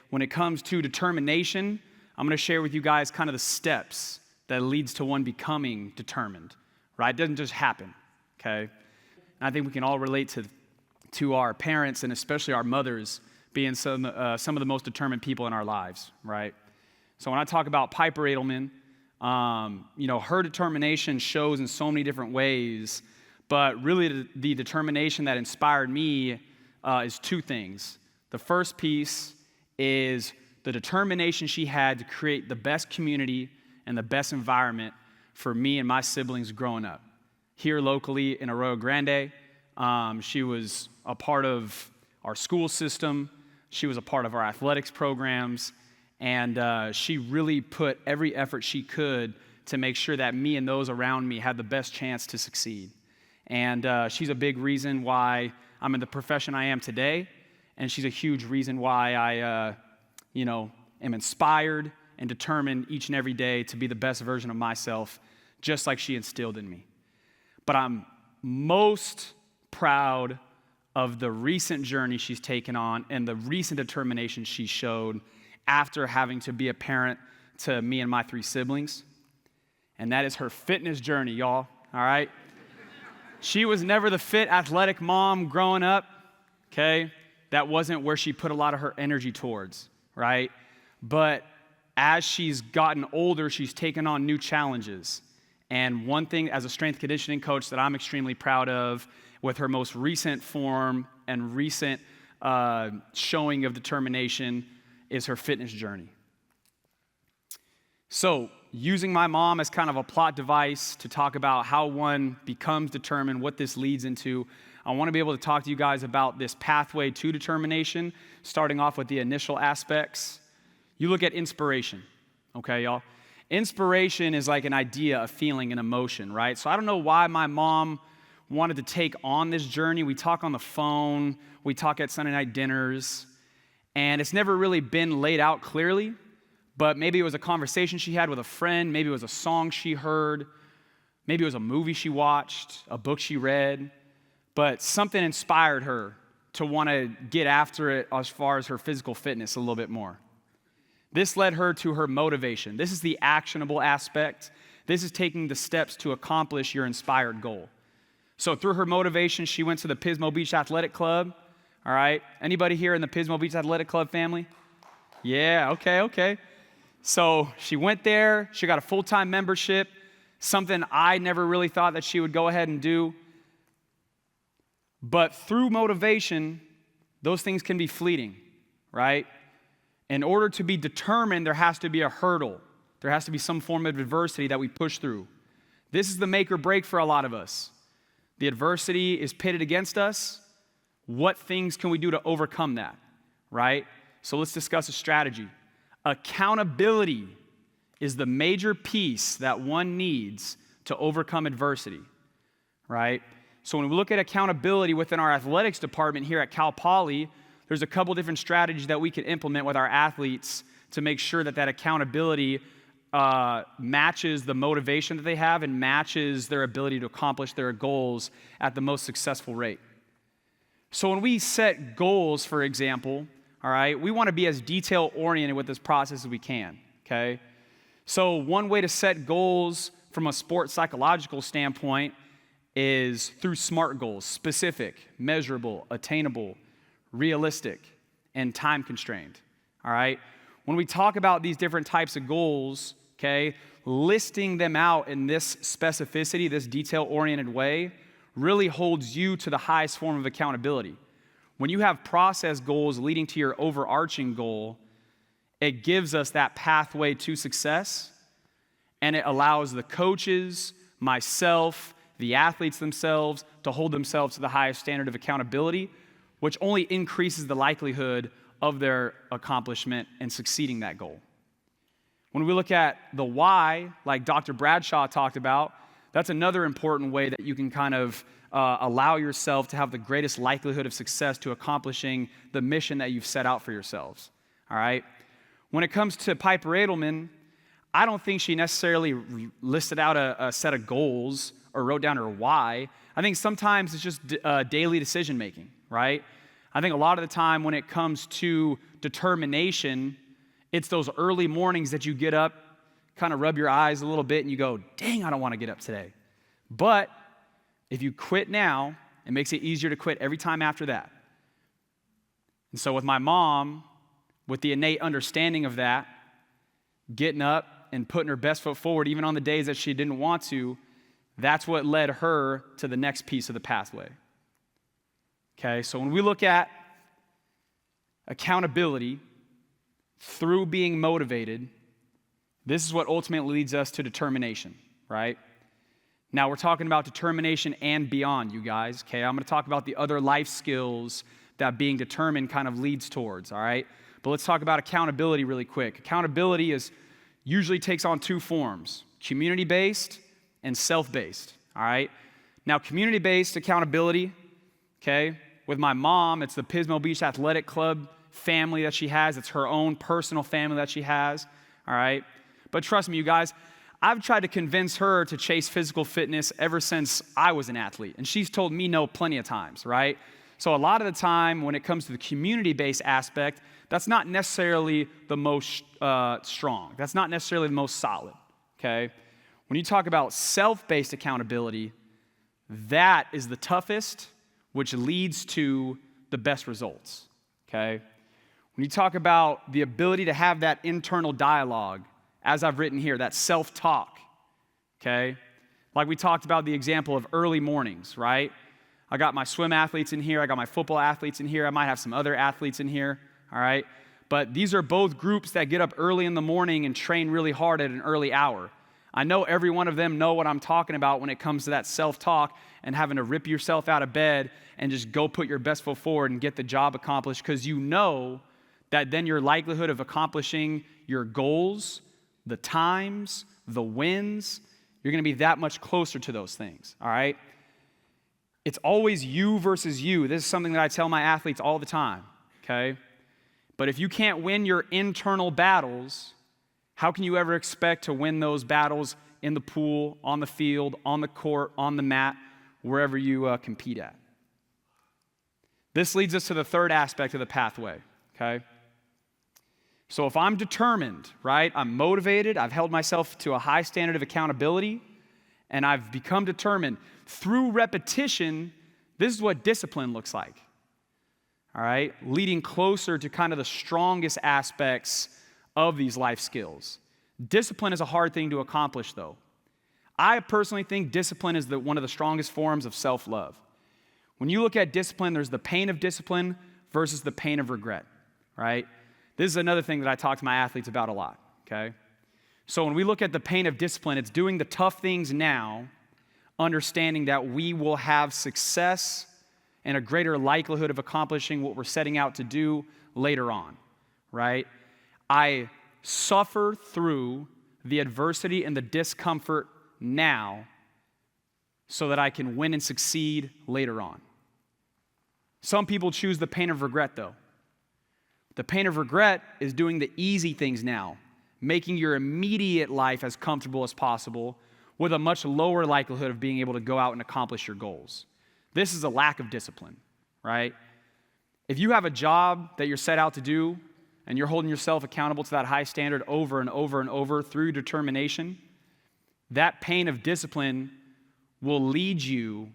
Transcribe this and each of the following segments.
When it comes to determination, I'm going to share with you guys kind of the steps that leads to one becoming determined, right? It doesn't just happen, okay? And I think we can all relate to our parents and especially our mothers being some of the most determined people in our lives, right? So when I talk about Piper Adelman, her determination shows in so many different ways, but really the determination that inspired me is two things. The first piece is the determination she had to create the best community and the best environment for me and my siblings growing up. Here locally in Arroyo Grande, she was a part of our school system. She was a part of our athletics programs. And she really put every effort she could to make sure that me and those around me had the best chance to succeed. And she's a big reason why I'm in the profession I am today. And she's a huge reason why I, am inspired and determined each and every day to be the best version of myself, just like she instilled in me. But I'm most proud of the recent journey she's taken on and the recent determination she showed after having to be a parent to me and my 3 siblings. And that is her fitness journey, y'all, all right? She was never the fit, athletic mom growing up, okay? That wasn't where she put a lot of her energy towards, right? But as she's gotten older, she's taken on new challenges. And one thing as a strength conditioning coach that I'm extremely proud of with her most recent form and recent showing of determination is her fitness journey. So, using my mom as kind of a plot device to talk about how one becomes determined, what this leads into, I want to be able to talk to you guys about this pathway to determination, starting off with the initial aspects. You look at inspiration, okay, y'all? Inspiration is like an idea, a feeling, an emotion, right? So I don't know why my mom wanted to take on this journey. We talk on the phone, we talk at Sunday night dinners, and it's never really been laid out clearly, but maybe it was a conversation she had with a friend, maybe it was a song she heard, maybe it was a movie she watched, a book she read, but something inspired her to want to get after it as far as her physical fitness a little bit more. This led her to her motivation. This is the actionable aspect. This is taking the steps to accomplish your inspired goal. So through her motivation, she went to the Pismo Beach Athletic Club. All right? Anybody here in the Pismo Beach Athletic Club family? Yeah, okay. So she went there. She got a full-time membership, something I never really thought that she would go ahead and do. But through motivation, those things can be fleeting, right? In order to be determined, there has to be a hurdle. There has to be some form of adversity that we push through. This is the make or break for a lot of us. The adversity is pitted against us. What things can we do to overcome that, right? So let's discuss a strategy. Accountability is the major piece that one needs to overcome adversity, right? So when we look at accountability within our athletics department here at Cal Poly, there's a couple different strategies that we can implement with our athletes to make sure that accountability matches the motivation that they have and matches their ability to accomplish their goals at the most successful rate. So when we set goals, for example, all right, we want to be as detail-oriented with this process as we can, okay? So one way to set goals from a sports psychological standpoint is through SMART goals: specific, measurable, attainable, realistic, and time-constrained, all right? When we talk about these different types of goals, okay, listing them out in this specificity, this detail-oriented way, really holds you to the highest form of accountability. When you have process goals leading to your overarching goal, it gives us that pathway to success, and it allows the coaches, myself, the athletes themselves to hold themselves to the highest standard of accountability, which only increases the likelihood of their accomplishment and succeeding that goal. When we look at the why, like Dr. Bradshaw talked about, that's another important way that you can kind of allow yourself to have the greatest likelihood of success to accomplishing the mission that you've set out for yourselves, all right? When it comes to Piper Adelman, I don't think she necessarily listed out a set of goals or wrote down her why. I think sometimes it's just daily decision-making, right? I think a lot of the time when it comes to determination, it's those early mornings that you get up, kind of rub your eyes a little bit, and you go, dang, I don't want to get up today. But if you quit now, it makes it easier to quit every time after that. And so with my mom, with the innate understanding of that, getting up and putting her best foot forward, even on the days that she didn't want to, that's what led her to the next piece of the pathway. Okay, so when we look at accountability through being motivated, this is what ultimately leads us to determination, right? Now, we're talking about determination and beyond, you guys, okay? I'm going to talk about the other life skills that being determined kind of leads towards, all right? But let's talk about accountability really quick. Accountability usually takes on two forms, community-based and self-based, all right? Now, community-based accountability, okay, with my mom, it's the Pismo Beach Athletic Club family that she has. It's her own personal family that she has, all right? But trust me, you guys, I've tried to convince her to chase physical fitness ever since I was an athlete, and she's told me no plenty of times, right? So a lot of the time when it comes to the community-based aspect, that's not necessarily the most strong. That's not necessarily the most solid, okay? When you talk about self-based accountability, that is the toughest, which leads to the best results, okay? When you talk about the ability to have that internal dialogue, as I've written here, that self-talk, okay? Like we talked about the example of early mornings, right? I got my swim athletes in here. I got my football athletes in here. I might have some other athletes in here, all right? But these are both groups that get up early in the morning and train really hard at an early hour. I know every one of them know what I'm talking about when it comes to that self-talk and having to rip yourself out of bed and just go put your best foot forward and get the job accomplished, because you know that then your likelihood of accomplishing your goals, the times, the wins, you're going to be that much closer to those things, all right? It's always you versus you. This is something that I tell my athletes all the time, okay? But if you can't win your internal battles, how can you ever expect to win those battles in the pool, on the field, on the court, on the mat, wherever you compete at? This leads us to the third aspect of the pathway, okay? So if I'm determined, right, I'm motivated, I've held myself to a high standard of accountability, and I've become determined through repetition, this is what discipline looks like, all right? Leading closer to kind of the strongest aspects of these life skills. Discipline is a hard thing to accomplish, though. I personally think discipline is one of the strongest forms of self-love. When you look at discipline, there's the pain of discipline versus the pain of regret, right? This is another thing that I talk to my athletes about a lot, okay? So when we look at the pain of discipline, it's doing the tough things now, understanding that we will have success and a greater likelihood of accomplishing what we're setting out to do later on, right? I suffer through the adversity and the discomfort now so that I can win and succeed later on. Some people choose the pain of regret, though. The pain of regret is doing the easy things now, making your immediate life as comfortable as possible with a much lower likelihood of being able to go out and accomplish your goals. This is a lack of discipline, right? If you have a job that you're set out to do and you're holding yourself accountable to that high standard over and over and over through determination, that pain of discipline will lead you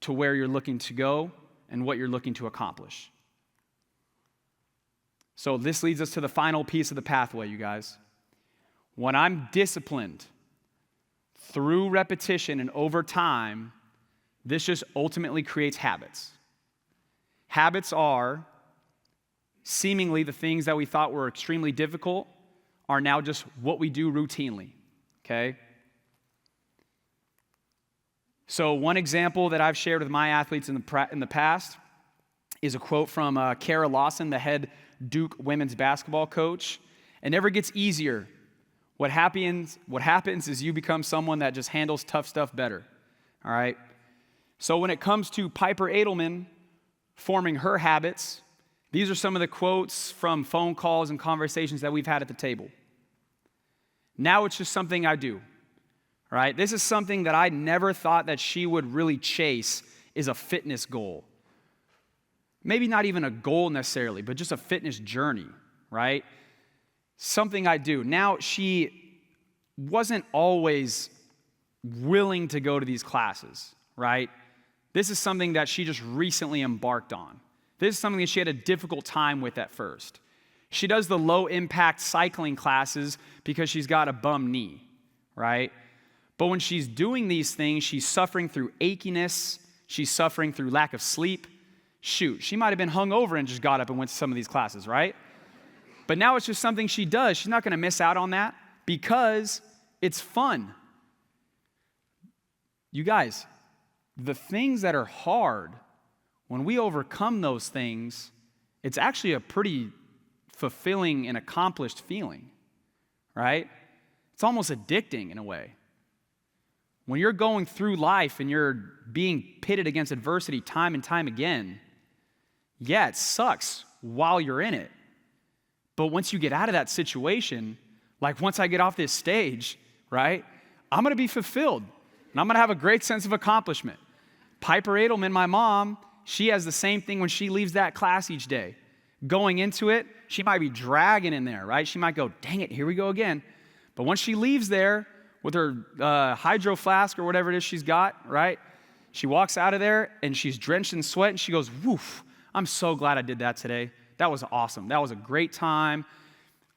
to where you're looking to go and what you're looking to accomplish. So this leads us to the final piece of the pathway, you guys. When I'm disciplined through repetition and over time, this just ultimately creates habits. Habits are seemingly the things that we thought were extremely difficult are now just what we do routinely, okay? So one example that I've shared with my athletes in the past is a quote from Kara Lawson, the head Duke women's basketball coach. It never gets easier. What happens is you become someone that just handles tough stuff better, all right? So when it comes to Piper Adelman forming her habits, these are some of the quotes from phone calls and conversations that we've had at the table. Now it's just something I do, right? This is something that I never thought that she would really chase is a fitness goal. maybe not even a goal necessarily, but just a fitness journey, right? Something I do. Now, she wasn't always willing to go to these classes, right? This is something that she just recently embarked on. This is something that she had a difficult time with at first. She does the low-impact cycling classes because she's got a bum knee, right? But when she's doing these things, she's suffering through achiness. She's suffering through lack of sleep. Shoot, she might have been hungover and just got up and went to some of these classes, right? But now it's just something she does. She's not going to miss out on that because it's fun. You guys, the things that are hard, when we overcome those things, it's actually a pretty fulfilling and accomplished feeling, right? It's almost addicting in a way. When you're going through life and you're being pitted against adversity time and time again, yeah, it sucks while you're in it. But once you get out of that situation, like once I get off this stage, right, I'm going to be fulfilled. And I'm going to have a great sense of accomplishment. Piper Adelman, my mom, she has the same thing when she leaves that class each day. Going into it, she might be dragging in there, right? She might go, dang it, here we go again. But once she leaves there with her hydro flask or whatever it is she's got, right? She walks out of there and she's drenched in sweat and she goes, woof, I'm so glad I did that today. That was awesome. That was a great time.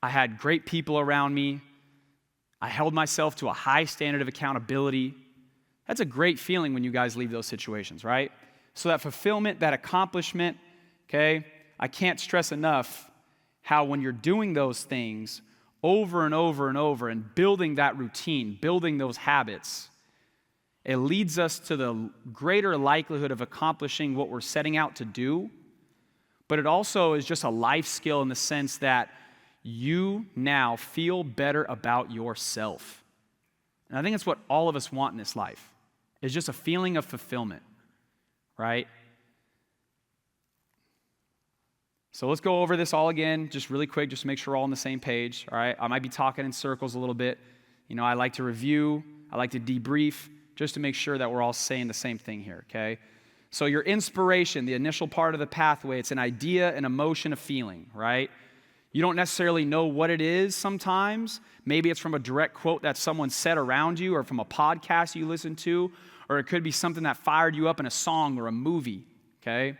I had great people around me. I held myself to a high standard of accountability. That's a great feeling when you guys leave those situations, right? So that fulfillment, that accomplishment, okay, I can't stress enough how when you're doing those things over and over and over and building that routine, building those habits, it leads us to the greater likelihood of accomplishing what we're setting out to do. But it also is just a life skill in the sense that you now feel better about yourself. And I think it's what all of us want in this life, is just a feeling of fulfillment, right? So let's go over this all again, just really quick, just to make sure we're all on the same page, all right? I might be talking in circles a little bit. You know, I like to review, I like to debrief, just to make sure that we're all saying the same thing here, okay? So your inspiration, the initial part of the pathway, it's an idea, an emotion, a feeling, right? You don't necessarily know what it is sometimes. Maybe it's from a direct quote that someone said around you or from a podcast you listen to, or it could be something that fired you up in a song or a movie, okay?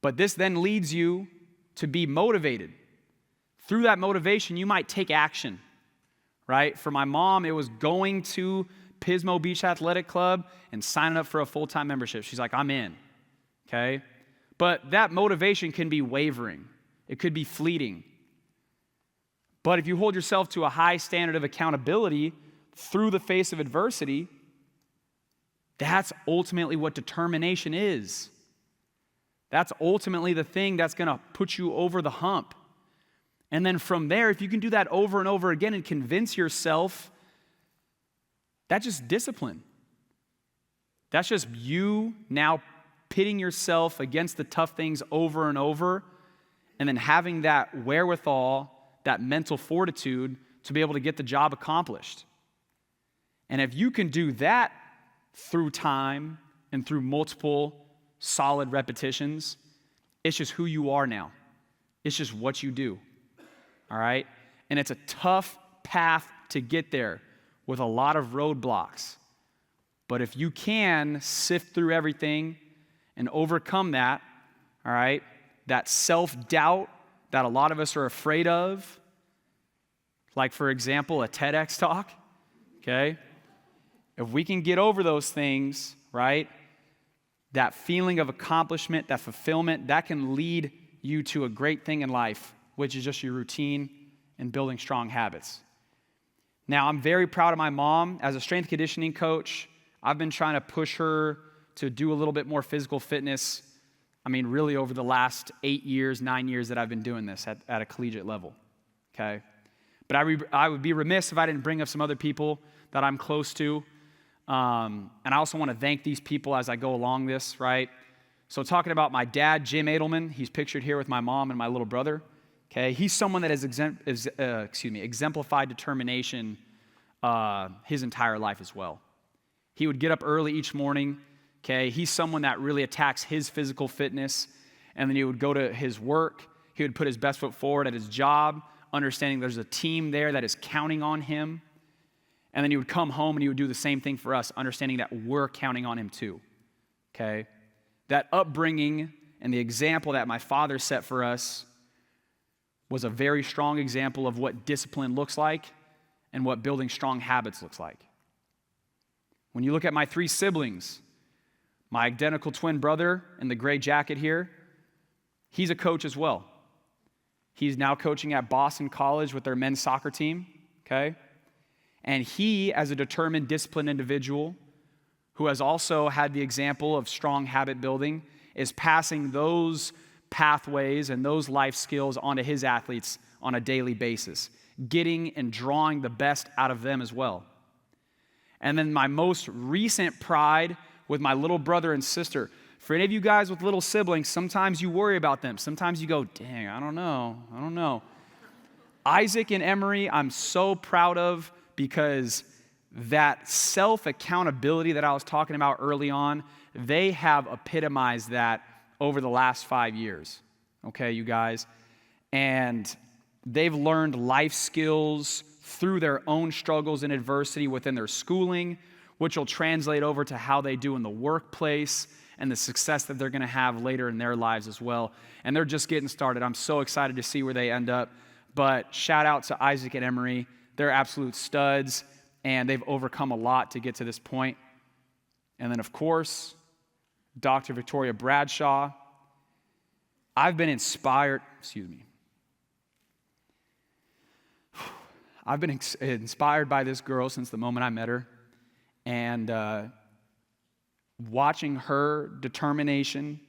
But this then leads you to be motivated. Through that motivation, you might take action, right? For my mom, it was going to Pismo Beach Athletic Club and signing up for a full-time membership. She's like, I'm in, okay? But that motivation can be wavering. It could be fleeting. But if you hold yourself to a high standard of accountability through the face of adversity, that's ultimately what determination is. That's ultimately the thing that's going to put you over the hump. And then from there, if you can do that over and over again and convince yourself, that's just discipline. That's just you now pitting yourself against the tough things over and over, and then having that wherewithal, that mental fortitude to be able to get the job accomplished. And if you can do that through time and through multiple solid repetitions, it's just who you are now. It's just what you do, all right? And it's a tough path to get there with a lot of roadblocks. But if you can sift through everything and overcome that, all right, that self-doubt that a lot of us are afraid of, like, for example, a TEDx talk, okay? If we can get over those things, right, that feeling of accomplishment, that fulfillment, that can lead you to a great thing in life, which is just your routine and building strong habits. Now, I'm very proud of my mom. As a strength conditioning coach, I've been trying to push her to do a little bit more physical fitness. I mean, really over the last 8 years, 9 years that I've been doing this at a collegiate level, okay? But I would be remiss if I didn't bring up some other people that I'm close to. And I also want to thank these people as I go along this, right? So talking about my dad, Jim Adelman, he's pictured here with my mom and my little brother. Okay, he's someone that has exemplified determination his entire life as well. He would get up early each morning. Okay, he's someone that really attacks his physical fitness, And then he would go to his work. He would put his best foot forward at his job, understanding there's a team there that is counting on him. And then he would come home and he would do the same thing for us, understanding that we're counting on him too. Okay? That upbringing and the example that my father set for us was a very strong example of what discipline looks like and what building strong habits looks like. When you look at my 3 siblings, my identical twin brother in the gray jacket here, he's a coach as well. He's now coaching at Boston College with their men's soccer team, okay? And he, as a determined, disciplined individual who has also had the example of strong habit building, is passing those pathways and those life skills onto his athletes on a daily basis, getting and drawing the best out of them as well. And then my most recent pride with my little brother and sister. For any of you guys with little siblings, sometimes you worry about them. Sometimes you go, dang, I don't know. Isaac and Emery, I'm so proud of, because that self-accountability that I was talking about early on, they have epitomized that over the last 5 years. Okay, you guys? And they've learned life skills through their own struggles and adversity within their schooling, which will translate over to how they do in the workplace and the success that they're going to have later in their lives as well. And they're just getting started. I'm so excited to see where they end up. But shout out to Isaac and Emery. They're absolute studs, and they've overcome a lot to get to this point. And then, of course, Dr. Victoria Bradshaw. I've been inspired by this girl since the moment I met her. And watching her determination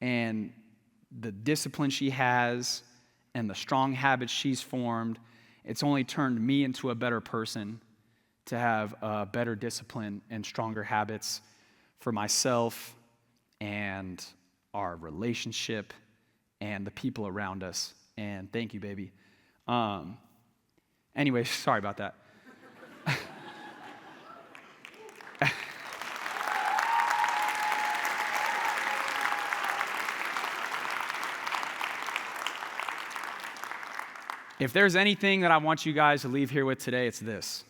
and the discipline she has and the strong habits she's formed, it's only turned me into a better person to have better discipline and stronger habits for myself and our relationship and the people around us. And thank you, baby. Anyway, sorry about that. If there's anything that I want you guys to leave here with today, it's this.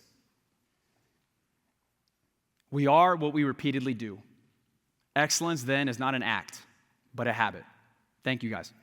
We are what we repeatedly do. Excellence, then, is not an act, but a habit. Thank you, guys.